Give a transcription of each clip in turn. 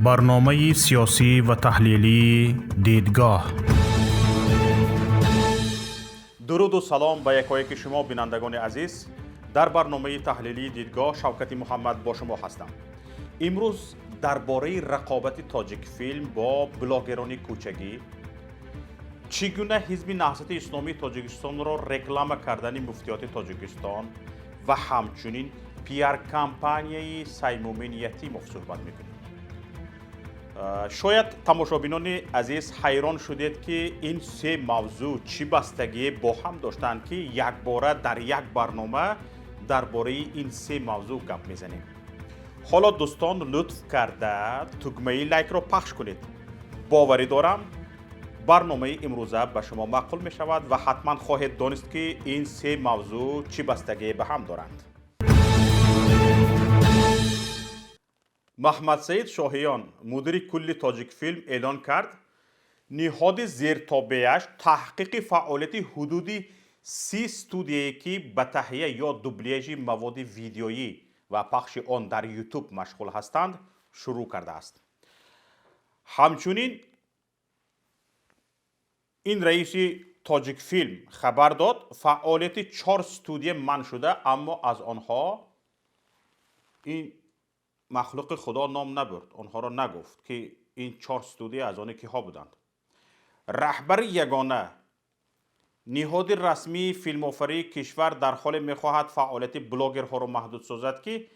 برنامه سیاسی و تحلیلی دیدگاه. درود و سلام به یکایک شما بینندگان عزیز. در برنامه تحلیلی دیدگاه شوکت محمد با شما هستم. امروز درباره رقابت تاجیک فیلم با بلاگران کوچگی، چگونه حزب نهضت اسلامی تاجیکستان را رکلام کردن مفتیات تاجیکستان و همچنین PR کمپانی سیمومین یتیموف صحبت میکنیم. شاید تماشابینان عزیز حیران شدید که این سه موضوع چی بستگی با هم داشتند که یک باره در یک برنامه درباره این سه موضوع گپ میزنیم. حالا دوستان لطف کرده تکمه لایک را پخش کنید. باوری دارم برنامه امروزه به شما معقول می شود و حتما خواهید دانست که این سه موضوع چی بستگی به هم دارند. محمد سعید شاهیان مدیر کل تاجیک فیلم اعلان کرد نهاد زیرتابعش تحقیق فعالیت حدودی 30 استودیویی که به تهیه یا دوبلیژ مواد ویدیویی و پخش آن در یوتیوب مشغول هستند شروع کرده است. همچنین این رئیس تاجیک فیلم خبر داد فعالیت 4 استودیو منع شده، اما از آنها این مخلوق خدا نام نبرد، آنها را نگفت که این 4 استودیو از آن کیها بودند. رهبر یگانه نهاد رسمی فیلم‌آفری کشور در حال می‌خواهد فعالیت بلاگرها را محدود سازد که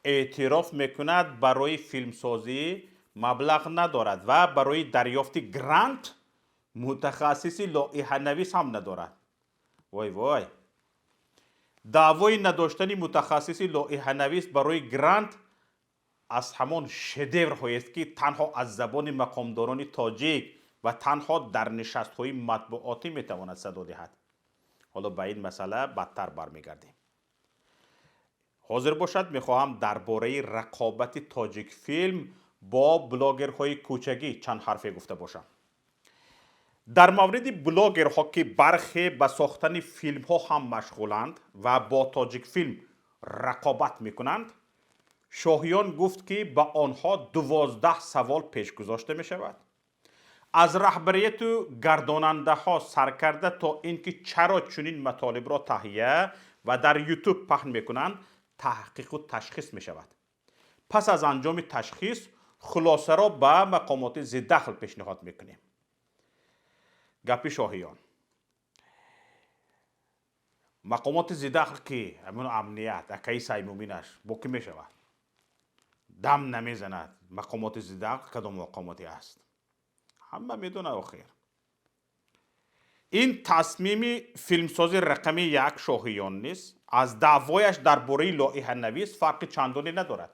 اعتراف می‌کند برای فیلمسازی مبلغ ندارد و برای دریافت گرانت متخصص لایحه نویس هم ندارد. وای وای، دعوای نداشتن متخصص لایحه نویس برای گرانت از همان شدیورهایی است که تنها از زبان مقامداران تاجیک و تنها در نشست‌های مطبوعاتی میتواند صدا دهد. حالا به این مسئله بدتر برمیگردیم. حاضر باشد میخواهم درباره رقابت تاجیک فیلم با بلاگرهای کوچگی چند حرفی گفته باشم. در مورد بلاگرها که برخی به ساختن فیلم ها هم مشغولند و با تاجیک فیلم رقابت میکنند، شاهیان گفت که به آنها 12 سوال پیش گذاشته می شود. از رهبریت و گرداننده ها سرکرده تا اینکه چرا چنین مطالب را تهیه و در یوتیوب پخش میکنند تحقیق و تشخیص می شود. پس از انجام تشخیص خلاصه را به مقامات ذی دخل پیشنهاد میکنیم. گپی شاهیان، مقامات ذی دخل که همون امنیت اکای سیمومینش با کی می شود؟ دم نمیزند. مقامات ذی دخل کدام مقاماتی است؟ همه میدونه. آخر این تصمیم فیلمساز رقم 1 شاهیان نیست. از دعوایش درباره لایحه نویس فرق چندانی ندارد،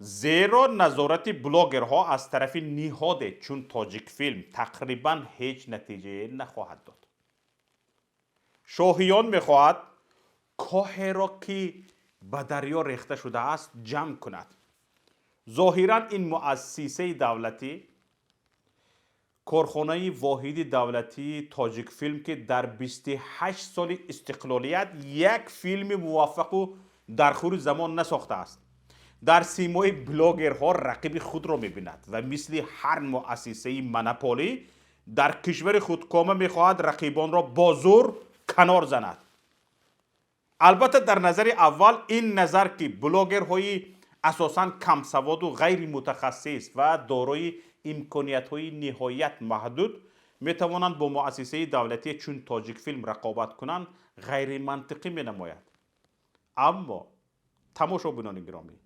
زیرا نظارت بلاگرها از طرف نهاد چون تاجیک فیلم تقریبا هیچ نتیجه نخواهد داد. شاهیان میخواهد کاهی را که به دریا ریخته شده است جمع کند. ظاهرا این مؤسسه دولتی، کارخانه واحد دولتی تاجیک فیلم که در 28 سال استقلالیت یک فیلم موفق و در خور زمان نساخته است، در سیمای بلاگرها رقیب خود را می‌بیند و مثل هر مؤسسه منپالی در کشور خودکامه می‌خواهد رقیبان را با زور کنار زند. البته در نظر اول این نظر که بلاگرهای اساساً کم سواد و غیر متخصص و دارای امکانیت‌های نهایت محدود می‌توانند با مؤسسه دولتی چون تاجیک فیلم رقابت کنند غیر منطقی می‌نماید. اما تماشابینان گرامی،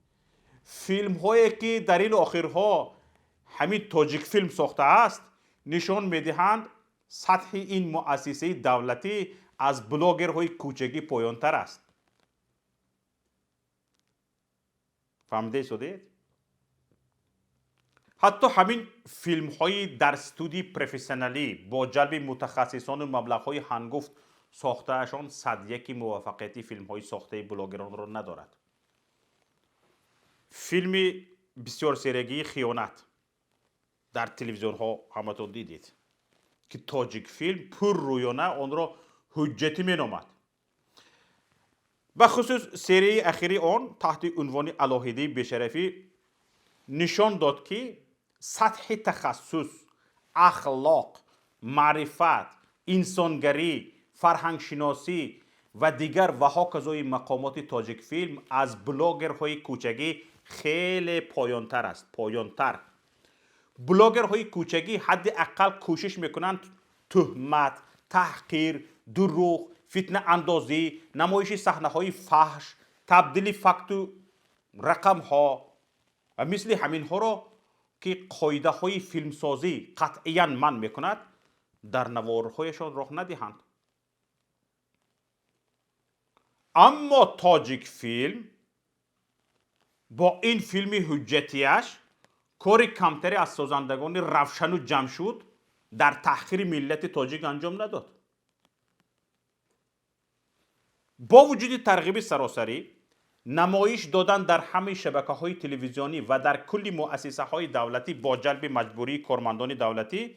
فیلم هایی که در این آخرها همین تاجیک فیلم ساخته است نشان میدهند سطح این مؤسسه دولتی از بلاگرهای کوچگی پایانتر است. فهمیده شدید؟ حتی همین فیلم های در استودیو پروفسیونالی با جلب متخصصان و مبلغ های هنگفت ساخته اشان 101 موفقیتی فیلم های ساخته بلاگران را ندارد. فیلم بسیار سیرگی خیانت در تلویزیون ها همتون دیدید که تاجیک فیلم پر رویانه آن را حجتی می نامد. به خصوص سری اخیری آن تحت عنوان الهیده بشرفی نشان داد که سطح تخصص، اخلاق، معرفت، انسانگری، فرهنگ شناسی و دیگر و هاکذای مقامات تاجیک فیلم از بلاگرهای کوچگی خیلی پایانتر است. پایانتر. بلاگرهای کوچگی حداقل کوشش میکنند تهمت، تحقیر، دروغ، فتنه اندازی، نمایش صحنه های فحش، تبدیل فکت و رقم ها و مثل همین ها را که قاعده های فیلمسازی قطعا من میکند در نوارهایشان راه ندهند. اما تاجیک فیلم با این فیلم حجتیش کار کمتری از سازندگان روشن و جمشید در تحقیر ملت تاجیک انجام نداد. با وجود ترغیب سراسری نمایش دادن در همه شبکه های تلویزیونی و در کلی مؤسسه های دولتی با جلب مجبوری کارمندان دولتی،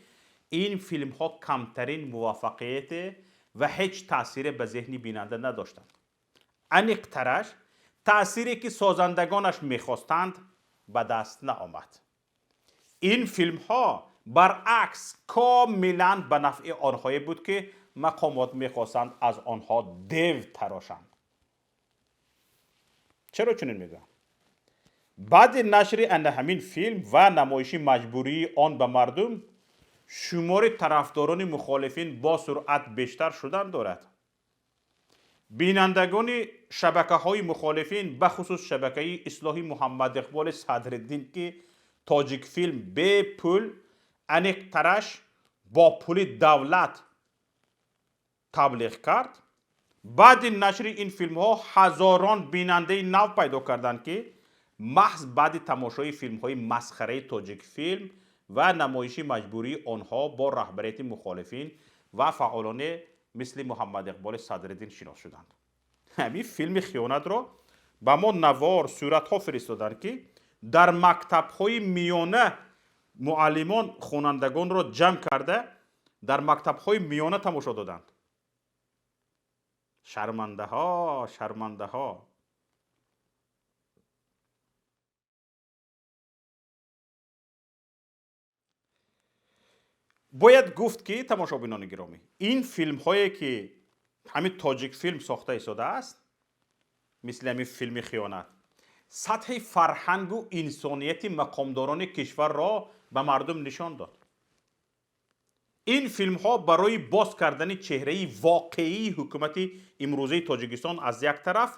این فیلم ها کمترین موفقیت و هیچ تأثیر به ذهن بیننده نداشتند. انیقترش تأثیری که سازندگانش میخواستند به دست نآمد. این فیلم ها برعکس کاملا به نفع آنهایی بود که مقامات میخواستند از آنها دیو تراشند. چرا چنین میگم؟ بعد نشر همین فیلم و نمایش مجبوری آن به مردم، شمار طرفداران مخالفین با سرعت بیشتر شدن دارد. بینندگان شبکه های مخالفین به خصوص شبکه اصلاحی محمد اقبال صدرالدین که تاجیک فیلم به پول انیقترش با پول دولت تبلیغ کرد، بعد نشر این فیلم ها هزاران بیننده نو پیدا کردند که محض بعد تماشای فیلم های مسخره تاجیک فیلم و نمایش مجبوری آنها با رهبریت مخالفین و فعالان مثل محمد اقبال صدرالدین شناخته شدند. همین فیلم خیانت را به ما نوار صورت ها فرستادند که در مکتب های میانه معلمان خوانندگان را جمع کرده در مکتب های میانه تماشا دادند. شرمنده ها، شرمنده ها. باید گفت که تماشابینان گرامی، این فیلم هایی که همین تاجیک فیلم ساخته ایستاده است، مثل همین فیلم خیانت، سطح فرهنگ و انسانیت مقامداران کشور را به مردم نشان داد. این فیلم ها برای باز کردن چهره واقعی حکومت امروزه تاجیکستان از یک طرف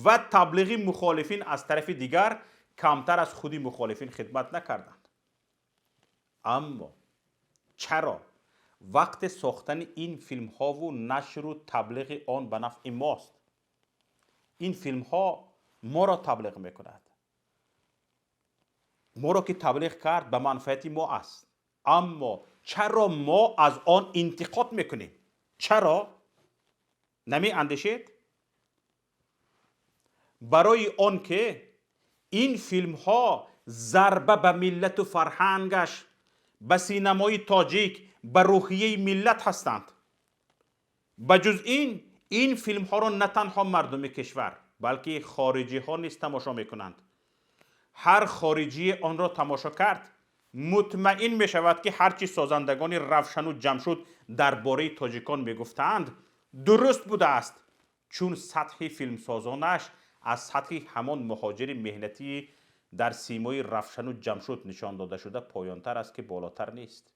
و تبلیغ مخالفین از طرف دیگر کمتر از خودی مخالفین خدمت نکردند. اما چرا وقت ساختن این فیلم ها و نشر و تبلیغ آن به نفع ماست؟ این فیلم ها ما را تبلیغ میکند. ما را که تبلیغ کرد به منفعت ما است. اما چرا ما از آن انتقاد میکنیم؟ چرا؟ نمی اندیشید؟ برای آن که این فیلم ها ضربه به ملت و فرهنگش، به سینمای تاجیک، به روحیه ملت هستند. بجز این فیلم ها را نه تنها مردم کشور بلکه خارجی ها نیز تماشا میکنند. هر خارجی آن را تماشا کرد مطمئن می شود که هرچی سازندگان روشن و جمشید درباره تاجیکان می گفتند درست بوده است، چون سطح فیلمسازانش از سطح همان مهاجر مهنتی در سیمای روشن و جمشید نشان داده شده پایانتر است که بالاتر نیست.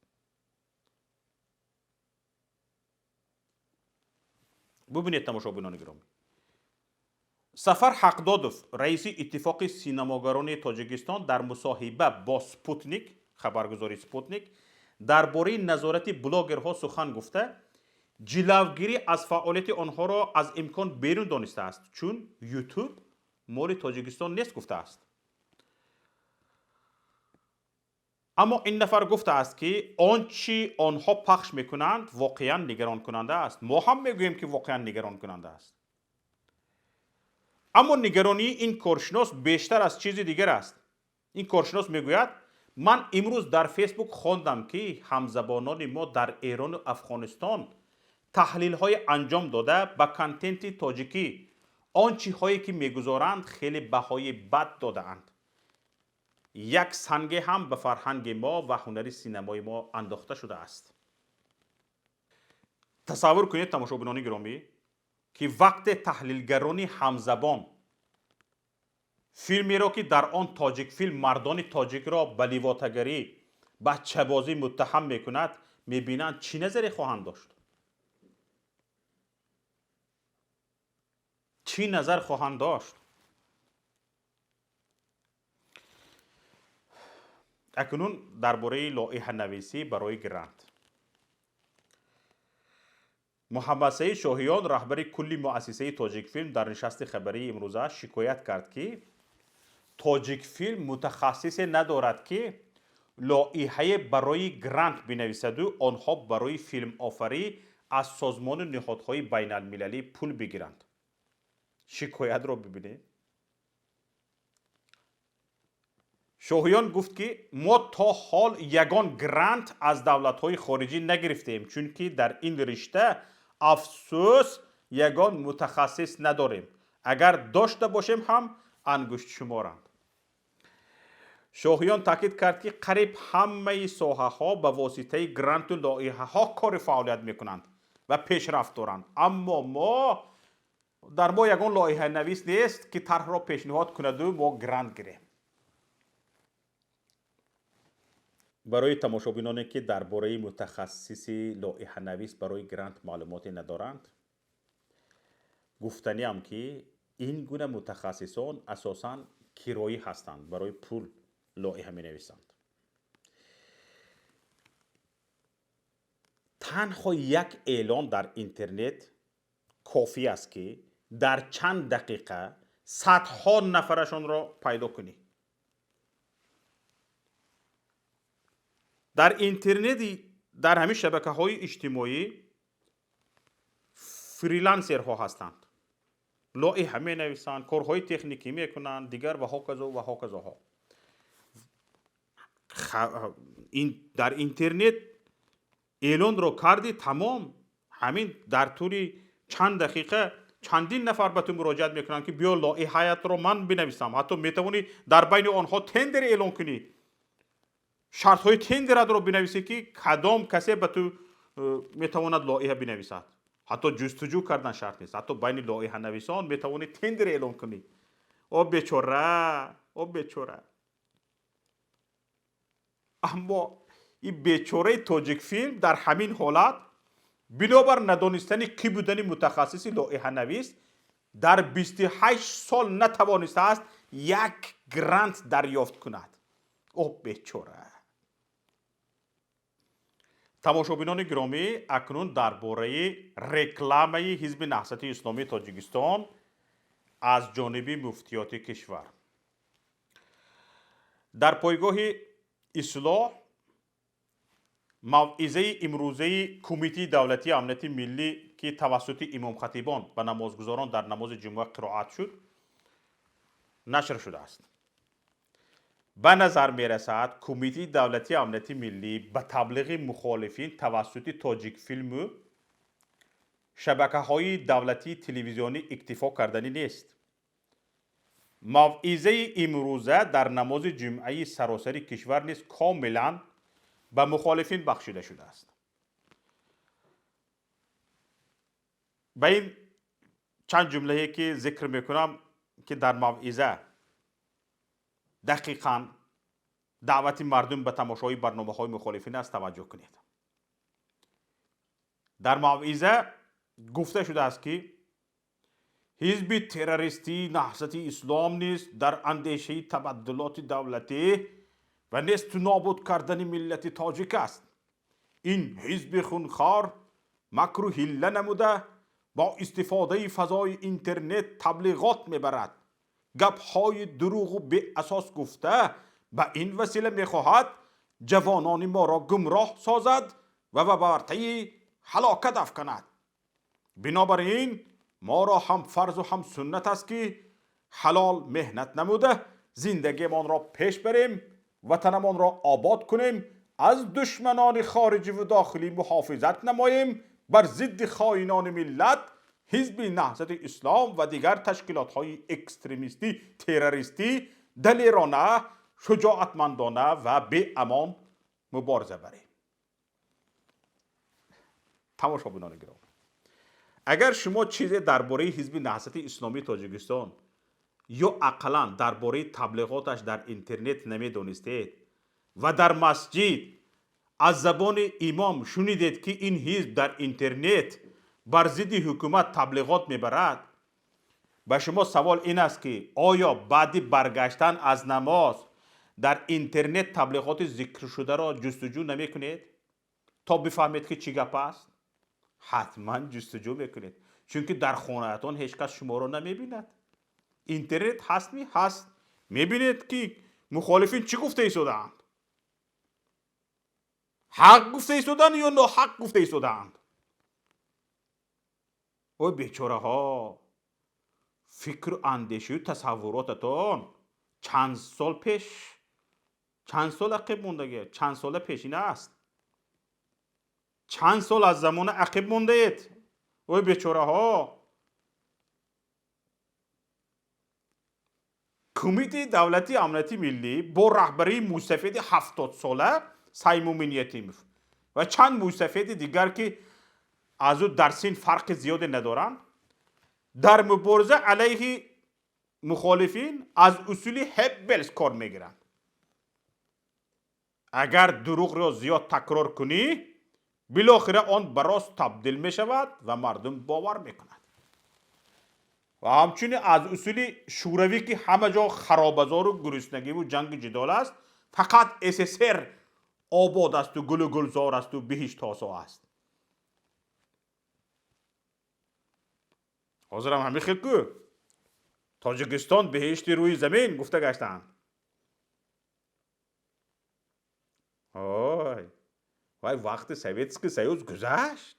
ببینید تماشابینان گرامی، سفر حقدادوف رئیس اتفاق سینماگران تاجیکستان در مصاحبه با سپوتنیک، خبرگزاری سپوتنیک، درباره نظارت بلاگرها سخن گفته جلوگیری از فعالیت آنها را از امکان بیرون دانسته است، چون یوتیوب مال تاجیکستان نیست گفته است. اما این نفر گفته است که آنچه آنها پخش میکنند واقعا نگران کننده است. ما هم میگوییم که واقعا نگران کننده است. اما نگرانی این کارشناس بیشتر از چیز دیگر است. این کارشناس میگوید من امروز در فیسبوک خواندم که همزبانان ما در ایران و افغانستان تحلیل های انجام داده به کانتنت تاجیکی آنچه هایی که میگذارند خیلی بهای بد داده اند. یک سنگ هم به فرهنگ ما و هنر سینمای ما انداخته شده است. تصور کنید تماشاگران گرامی که وقت تحلیلگران همزبان فیلمی را که در آن تاجیک فیلم مردان تاجیک را به لیواتگری بچه بازی متهم میکند میبینند چی نظری خواهند داشت؟ چی نظر خواهند داشت؟ اکنون درباره لایحه نویسی برای گرانت. محمد سعید شاهیان رهبر کلی مؤسسه تاجیک فیلم در نشست خبری امروزه شکایت کرد که تاجیک فیلم متخصص ندارد که لایحه برای گرانت بنویسد و آنها برای فیلم آفری از سازمان نهادهای بین المللی پول بگیرند. شکایت را ببینید. شاهیان گفت که ما تا حال یگان گرانت از دولت‌های خارجی نگرفتیم چون که در این رشته افسوس یگان متخصص نداریم. اگر داشته باشیم هم انگشت شمارند. شاهیان تاکید کرد که قریب همه ساحه‌ها به واسطه گرانت و لایحه‌ها کار فعالیت می‌کنند و پیشرفت دارند، اما ما در ما یگان لایحه نویس نیست که طرح را پیشنهاد کند و ما گرانت گیریم. برای تماشابینانی که درباره متخصصی لایحه نویس برای گرانت معلوماتی ندارند، گفتنی هم که این گونه متخصصان اساساً کرایی هستند، برای پول لایحه می نویسند. تنها یک اعلان در اینترنت کافی است که در چند دقیقه صدها نفرشان را پیدا کنی. در اینترنت، در همین شبکه‌های اجتماعی فریلنسرها هستند، لایحه می نویسند، کارهای تکنیکی می کنند، دیگر و هاکذا و هاکذاها. در اینترنت اعلان را کردی، تمام، همین در طول چند دقیقه چندین نفر به تو مراجعت میکنند که بیا لایحه‌ات را من بنویسم. حتی میتوانی در بین آنها تندر اعلان کنی، شرط های تندر را بنویسی که کدام کسی به تو میتواند لایحه بنویسد. حتی جستجو کردن شرط نیست، حتی بین لایحه نویسان میتوانی تندر اعلان کنی. او بیچاره. اما این بیچاره تاجیک فیلم در همین حالت بنابر ندانستن کی بودن متخصص لایحه نویس در 28 سال نتوانسته است یک گرانت دریافت کند. او بیچاره. تماشابینان گرامی، اکنون درباره رکلامه حزب نهضت اسلامی تاجیکستان از جانب مفتیات کشور. در پایگاه اصلاح موعظه امروزه کمیته دولتی امنیت ملی که توسط امام خطیبان به نمازگزاران در نماز جمعه قرائت شد نشر شده است. به نظر می رسد کمیته دولتی امنیت ملی به تبلیغ مخالفین توسط تاجیک فیلم و شبکه‌های دولتی تلویزیونی اکتفا کردنی نیست. موعظه امروزه در نماز جمعه سراسری کشور نیز کاملا به مخالفین بخشیده شده است. به این چند جمله‌ای که ذکر میکنم که در موعظه دقیقاً دعوت مردم به تماشای برنامه‌های مخالفین است توجه کنید. در موعظه گفته شده است که حزب تروریستی نهضت اسلام نیز در اندیشه تبدلات دولتی و نیست نابود کردن ملت تاجیک است. این حزب خونخوار مکر و حیله نموده با استفاده فضای اینترنت تبلیغات میبرد. گپ‌های دروغ و بی اساس گفته به این وسیله میخواهد جوانان ما را گمراه سازد و به ورطه هلاکت افکند. بنابراین ما را هم فرض و هم سنت است که حلال مهنت نموده زندگیمان را پیش بریم، وطنمان را آباد کنیم، از دشمنان خارجی و داخلی محافظت نماییم، بر ضد خائنان ملت حزب نهضت اسلام و دیگر تشکیلات های اکستریمیستی تروریستی دلیرانه شجاعتمندانه و به امان مبارزه بریم. تماشاگران گرامی، اگر شما چیزی درباره حزب نهضت اسلامی تاجیکستان یا اقلا درباره تبلیغاتش در اینترنت نمیدانستید و در مسجد از زبان امام شنیدید که این حزب در اینترنت بر ضد حکومت تبلیغات میبرد، به شما سوال این است که آیا بعد برگشتن از نماز در اینترنت تبلیغات ذکر شده را جستجو نمی کنید تا بفهمید که چی گپ است؟ حتما جستجو میکنید، چون که در خانه‌تان هیچ کس شما را نمیبیند. اینترنت هست هست میبینید که مخالفین چی گفته ایستادند، حق گفته ایستادند یا ناحق گفته ایستادند. اوه بیچاره ها، فکر و اندیشه و تصوراتتان چند سال پیش، چند سال عقب موندگی، چند سال پیشین است، چند سال از زمان عقب مونده اید. اوه بیچاره ها. کمیته دولتی امنیتی ملی با رهبری موسفید 70 ساله سیمومین یتیموف و چند موسفید دیگر که از او در سن فرق زیادی ندارند، در مبارزه علیه مخالفین از اصول هبلز کار میگیرند. اگر دروغ را زیاد تکرار کنی، بالاخره آن به راست تبدیل می شود و مردم باور میکنند. و همچنین از اصول شوروی که همه جا خرابزار و گرسنگی و جنگ جدال است، فقط SSR آباد است و گل و گلزار است و بهشت آسا است. حاضرم همین خیلی که تاجیکستان بهشت روی زمین گفته گشتن. وای وقت سویتسکی سیوز گذشت.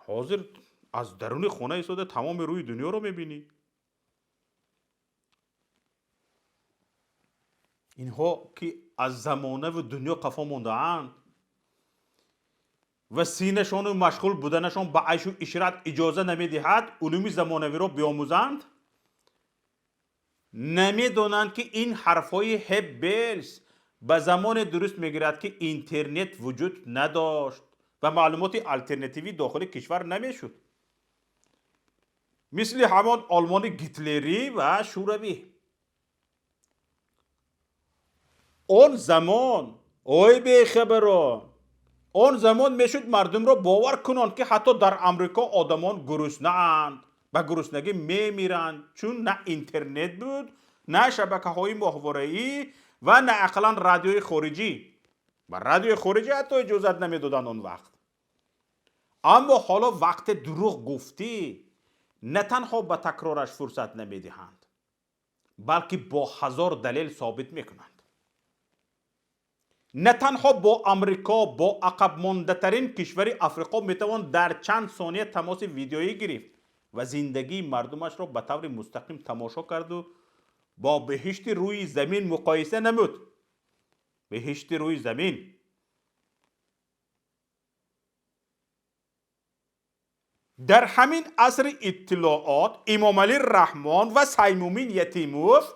حاضر از درون خانه ایستاده تمام روی دنیا رو میبینی. اینها که از زمانه و دنیا قفا مونده اند و سینه‌شان و مشغول بودنشان به عیش و عشرت اجازه نمیدهد علوم زمانوی را بیاموزند، نمیدانند که این حرفای هبلز به زمان درست میگیرد که اینترنت وجود نداشت و معلومات الترناتیوی داخل کشور نمیشد، مثل همان آلمان گیتلری و شوروی. اون زمان اوی بیخبران، اون زمان میشد مردم را باور کنند که حتی در امریکا آدمان گرسنه اند و گرسنگی میمیرند، چون نه اینترنت بود، نه شبکه های ماهواره‌ای و نه اقلا رادیوی خارجی. و رادیوی خارجی حتی اجازت نمیدادند اون وقت. اما حالا وقت دروغ گفتی نه تنها به تکرارش فرصت نمیدهند، بلکه با 1000 دلیل ثابت میکنند. نه تنها با امریکا، با عقب مانده ترین کشور افریقا میتوان در چند ثانیه تماس ویدیویی گرفت و زندگی مردمش را به طور مستقیم تماشا کرد و با بهشت روی زمین مقایسه نمود. بهشت روی زمین. در همین عصر اطلاعات امام علی رحمان و سیمومین یتیموف،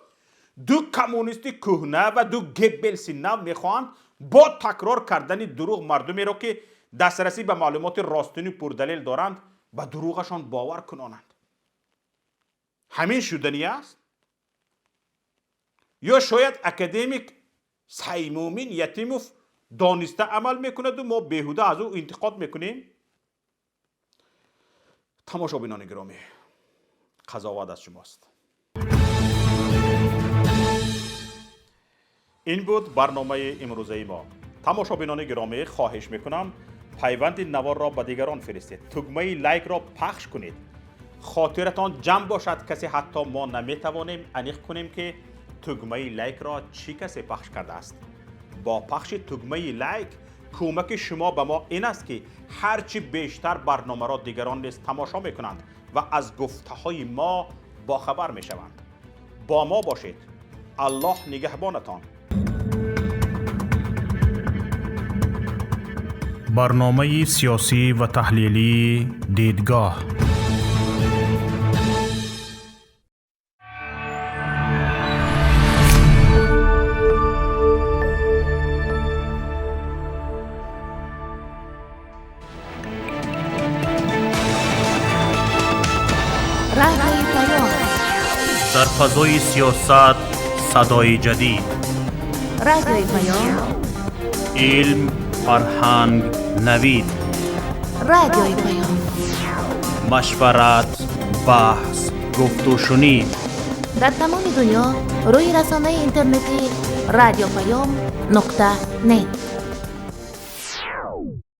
دو کمونیست کهنه و دو گبلس نو میخواهند با تکرار کردن دروغ مردمی را که دسترسی به معلومات راستینی پردلیل دارند به دروغشان باور کنانند. همین شدنی است؟ یا شاید اکادمیک سیمومین یتیموف دانسته عمل میکند و ما بیهوده از او انتقاد میکنیم؟ تماشابینان گرامی، قضاوت از شماست. این بود برنامه امروزه ما. تماشابینان گرامی، خواهش میکنم پیوند نوار را به دیگران فرستید، تگمه لایک را پخش کنید. خاطرتان جمع باشد کسی حتی ما نمیتوانیم انیق کنیم که تگمه لایک را چی کسی پخش کرده است. با پخش تگمه لایک کمک شما به ما این است که هرچی بیشتر برنامه را دیگران نیز تماشا میکنند و از گفته های ما باخبر میشوند. با ما باشید. الله نگهبانتان. برنامه سیاسی و تحلیلی دیدگاه. فضای سیاست صدای جدید. رادیوی پیام. علم، فرهنگ، نوید. رادیوی پیام. مشورت، بحث، گفت و شنید. در تمام دنیا روی رسانه اینترنتی رادیو پیام .net